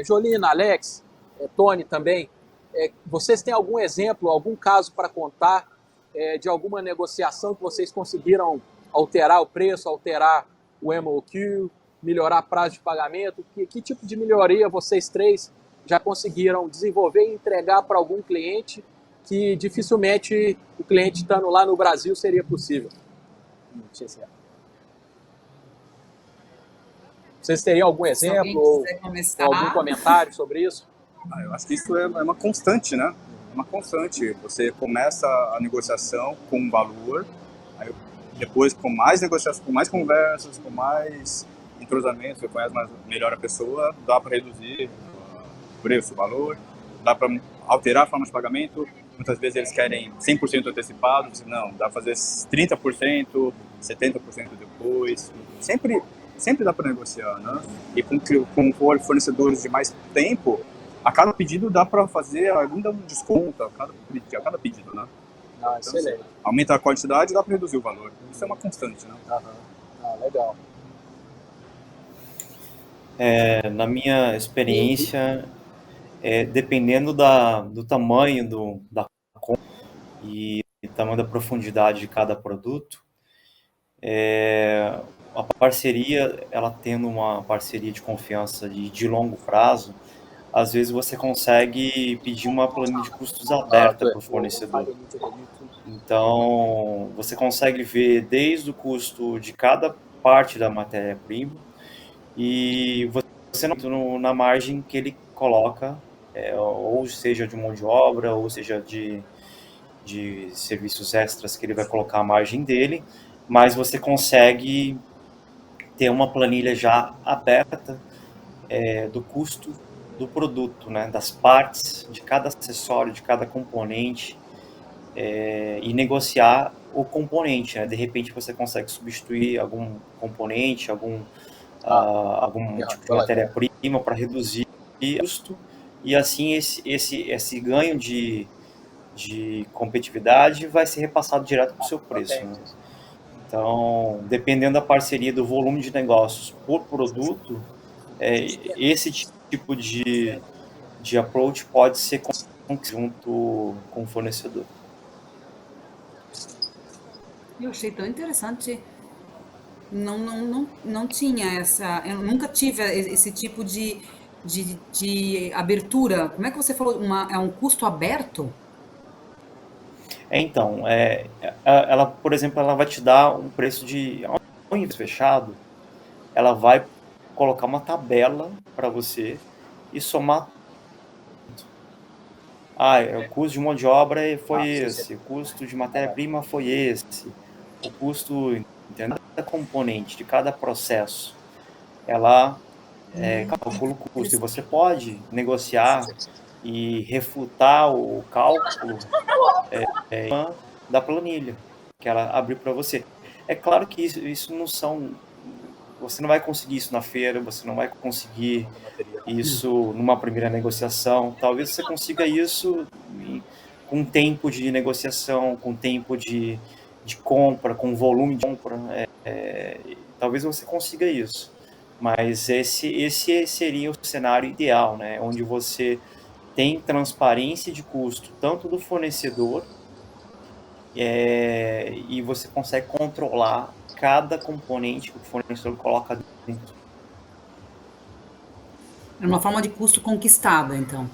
Jolina, Alex, Tony também, vocês têm algum exemplo, algum caso para contar de alguma negociação que vocês conseguiram alterar o preço, alterar o MOQ, melhorar prazo de pagamento? Que tipo de melhoria vocês três já conseguiram desenvolver e entregar para algum cliente que dificilmente o cliente estando lá no Brasil seria possível? Vocês teriam algum exemplo ou algum comentário sobre isso? Eu acho que isso é uma constante, né? É uma constante. Você começa a negociação com um valor, aí depois com mais negociações, com mais conversas, com mais entrosamento, você conhece melhor a pessoa, dá para reduzir o preço, o valor, dá para alterar a forma de pagamento. Muitas vezes eles querem 100% antecipado, não, dá para fazer 30%, 70% depois. Sempre dá para negociar, né? E com fornecedores de mais tempo, a cada pedido dá para fazer ainda um desconto a cada pedido, né? Ah, excelente. Então, aumenta a quantidade e dá para reduzir o valor. Isso é uma constante, né? Legal. Na minha experiência, dependendo do tamanho da compra e tamanho da profundidade de cada produto, a parceria, ela tendo uma parceria de confiança de longo prazo, às vezes você consegue pedir uma planilha de custos aberta para o fornecedor. Então, você consegue ver desde o custo de cada parte da matéria-prima e você não na margem que ele coloca, ou seja de mão de obra, ou seja de serviços extras que ele vai colocar a margem dele, mas você consegue ter uma planilha já aberta do custo do produto, né, das partes, de cada acessório, de cada componente, e negociar o componente, né? De repente você consegue substituir algum componente, algum tipo de matéria-prima para reduzir o custo, e assim esse ganho de competitividade vai ser repassado direto para o seu preço, né? Então, dependendo da parceria, do volume de negócios por produto, esse tipo de approach pode ser junto com o fornecedor. Eu achei tão interessante. Não tinha essa... Eu nunca tive esse tipo de abertura. Como é que você falou? É um custo aberto? Então, ela, por exemplo, ela vai te dar um preço de... Ao invés fechado, ela vai colocar uma tabela para você e somar. O custo de mão de obra foi esse, o custo de matéria-prima foi esse, o custo de cada componente, de cada processo, ela calcula o custo. E você pode negociar e refutar o cálculo da planilha que ela abriu para você. É claro que isso não são... Você não vai conseguir isso na feira, você não vai conseguir isso numa primeira negociação. Talvez você consiga isso com tempo de negociação, com tempo de compra, com volume de compra. Talvez você consiga isso. Mas esse seria o cenário ideal, né? Onde você tem transparência de custo, tanto do fornecedor, e você consegue controlar cada componente que o fornecedor coloca dentro. É uma forma de custo conquistada, então.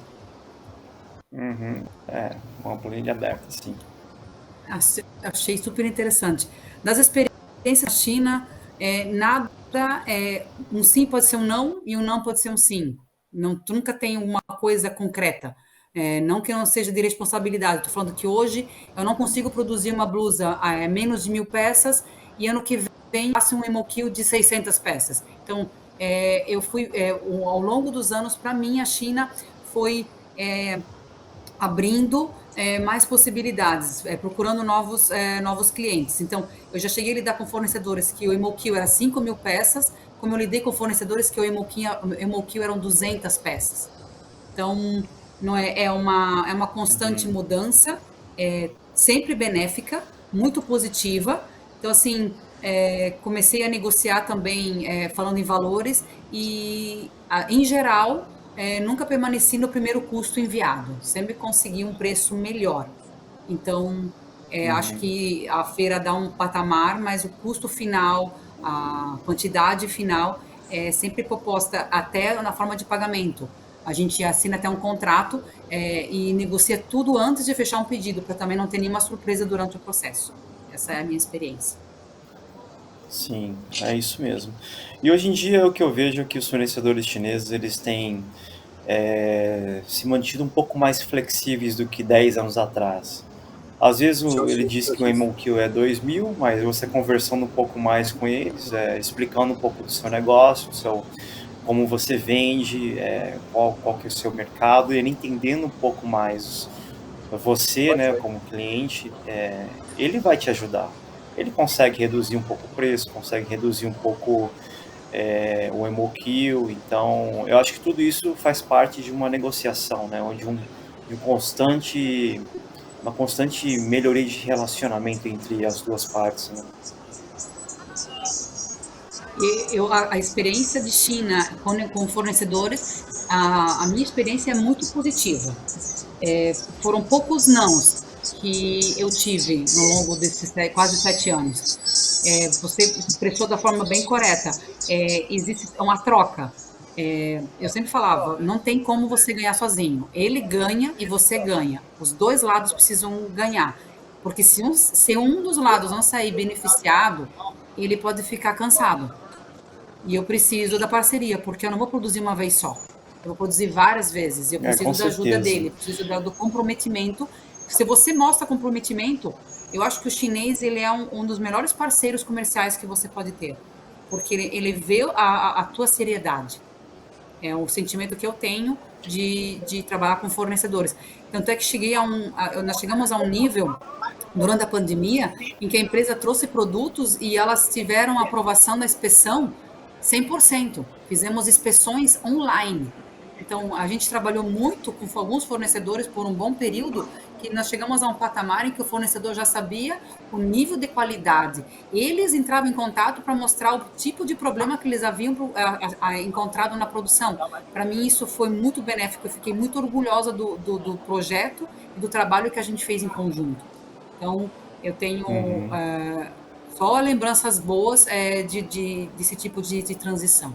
Uma planilha aberta, sim. Achei super interessante. Das experiências na China, nada um sim pode ser um não e um não pode ser um sim. Tu nunca tem uma coisa concreta. Não que não seja de responsabilidade. Estou falando que hoje eu não consigo produzir uma blusa menos de 1.000 peças e ano que vem faço um MOQ de 600 peças. Então, eu fui, ao longo dos anos, para mim, a China foi abrindo mais possibilidades, procurando novos clientes. Então, eu já cheguei a lidar com fornecedores que o MOQ era 5.000 peças, como eu lidei com fornecedores que o MOQ eram 200 peças. Então, não é uma constante mudança, sempre benéfica, muito positiva. Então, assim, comecei a negociar também, falando em valores, e, em geral, nunca permaneci no primeiro custo enviado, sempre consegui um preço melhor. Então, acho Uhum. que a feira dá um patamar, mas o custo final, a quantidade final, é sempre proposta até na forma de pagamento. A gente assina até um contrato, e negocia tudo antes de fechar um pedido, para também não ter nenhuma surpresa durante o processo. Essa é a minha experiência. Sim, é isso mesmo. E hoje em dia o que eu vejo é que os fornecedores chineses eles têm se mantido um pouco mais flexíveis do que 10 anos atrás. Às vezes ele diz que o MOQ é 2.000, mas você conversando um pouco mais com eles, explicando um pouco do seu negócio, como você vende, qual que é o seu mercado, e ele entendendo um pouco mais você, né, como cliente, ele vai te ajudar. Ele consegue reduzir um pouco o preço, consegue reduzir um pouco o MOQ, então eu acho que tudo isso faz parte de uma negociação, né, onde uma constante melhoria de relacionamento entre as duas partes, né? A experiência de China com fornecedores, a minha experiência é muito positiva. Foram poucos nãos que eu tive no longo desses quase 7 anos. Você expressou da forma bem correta. Existe uma troca. Eu sempre falava, não tem como você ganhar sozinho. Ele ganha e você ganha. Os dois lados precisam ganhar. Porque se um dos lados não sair beneficiado, ele pode ficar cansado. E eu preciso da parceria, porque eu não vou produzir uma vez só. Eu vou produzir várias vezes. Eu Com preciso da ajuda certeza. dele, preciso do comprometimento. Se você mostra comprometimento, eu acho que o chinês ele é um dos melhores parceiros comerciais que você pode ter, porque ele vê a tua seriedade. É o sentimento que eu tenho de trabalhar com fornecedores. Tanto é que nós chegamos a um nível durante a pandemia em que a empresa trouxe produtos e elas tiveram aprovação da inspeção 100%. Fizemos inspeções online. Então, a gente trabalhou muito com alguns fornecedores por um bom período, que nós chegamos a um patamar em que o fornecedor já sabia o nível de qualidade. Eles entravam em contato para mostrar o tipo de problema que eles haviam encontrado na produção. Para mim, isso foi muito benéfico. Eu fiquei muito orgulhosa do projeto e do trabalho que a gente fez em conjunto. Então, eu tenho Uhum. só lembranças boas desse tipo de transição.